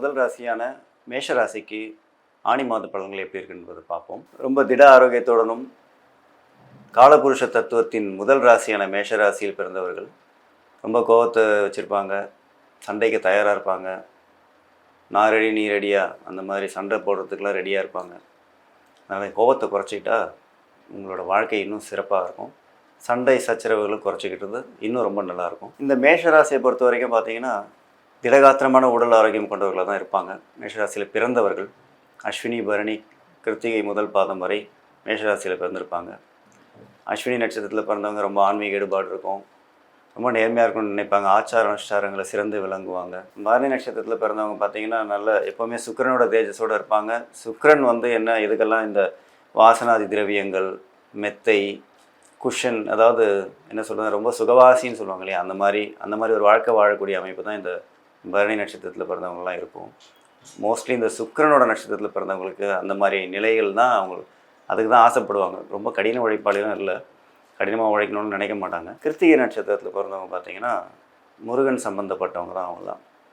முதல் ராசியான மேஷ ராசிக்கு ஆணி மாத பலன்கள் எப்படி இருக்குன்றதை பார்ப்போம். ரொம்ப திட ஆரோக்கியத்துடனும் காலபுருஷ தத்துவத்தின் முதல் ராசியான மேஷ ராசியில் பிறந்தவர்கள் ரொம்ப கோபத்தை வச்சுருப்பாங்க, சண்டைக்கு தயாராக இருப்பாங்க, நான் ரெடி நீ ரெடியா அந்த மாதிரி சண்டை போடுறதுக்கெலாம் ரெடியாக இருப்பாங்க. அதனால் கோபத்தை குறைச்சிக்கிட்டா உங்களோட வாழ்க்கை இன்னும் சிறப்பாக இருக்கும். சண்டை சச்சரவுகளும் குறைச்சிக்கிட்டது இன்னும் ரொம்ப நல்லாயிருக்கும். இந்த மேஷராசியை பொறுத்த வரைக்கும் பார்த்தீங்கன்னா திடகாத்திரமான உடல் ஆரோக்கியம் கொண்டவர்களாக தான் இருப்பாங்க. மேஷராசியில் பிறந்தவர்கள் அஸ்வினி பரணி கிருத்திகை முதல் பாதம் வரை மேஷராசியில் பிறந்திருப்பாங்க. அஸ்வினி நட்சத்திரத்தில் பிறந்தவங்க ரொம்ப ஆன்மீக ஈடுபாடு இருக்கும், ரொம்ப நேர்மையாக இருக்கும்னு நினைப்பாங்க, ஆச்சார அனுஷ்டாரங்களை சிறந்து விளங்குவாங்க. பரணி நட்சத்திரத்தில் பிறந்தவங்க பார்த்திங்கன்னா நல்ல எப்போவுமே சுக்கிரனோட தேஜஸோடு இருப்பாங்க. சுக்கிரன் என்ன இதுக்கெல்லாம் இந்த வாசனாதி திரவியங்கள், மெத்தை, குஷன், அதாவது என்ன சொல்கிறது, ரொம்ப சுகவாசின்னு சொல்லுவாங்க இல்லையா, அந்த மாதிரி ஒரு வாழ்க்கை வாழக்கூடிய அமைப்பு தான் இந்த பரணி நட்சத்திரத்தில் பிறந்தவங்களாம் இருக்கும். மோஸ்ட்லி இந்த சுக்கிரனோட நட்சத்திரத்தில் பிறந்தவங்களுக்கு அந்த மாதிரி நிலைகள் தான் அதுக்கு தான் ஆசைப்படுவாங்க. ரொம்ப கடின உழைப்பாளிலாம் இல்லை, கடினமாக உழைக்கணும்னு நினைக்க மாட்டாங்க. கிருத்திகை நட்சத்திரத்தில் பிறந்தவங்க பார்த்திங்கன்னா முருகன் சம்மந்தப்பட்டவங்க தான் அவங்களாம்.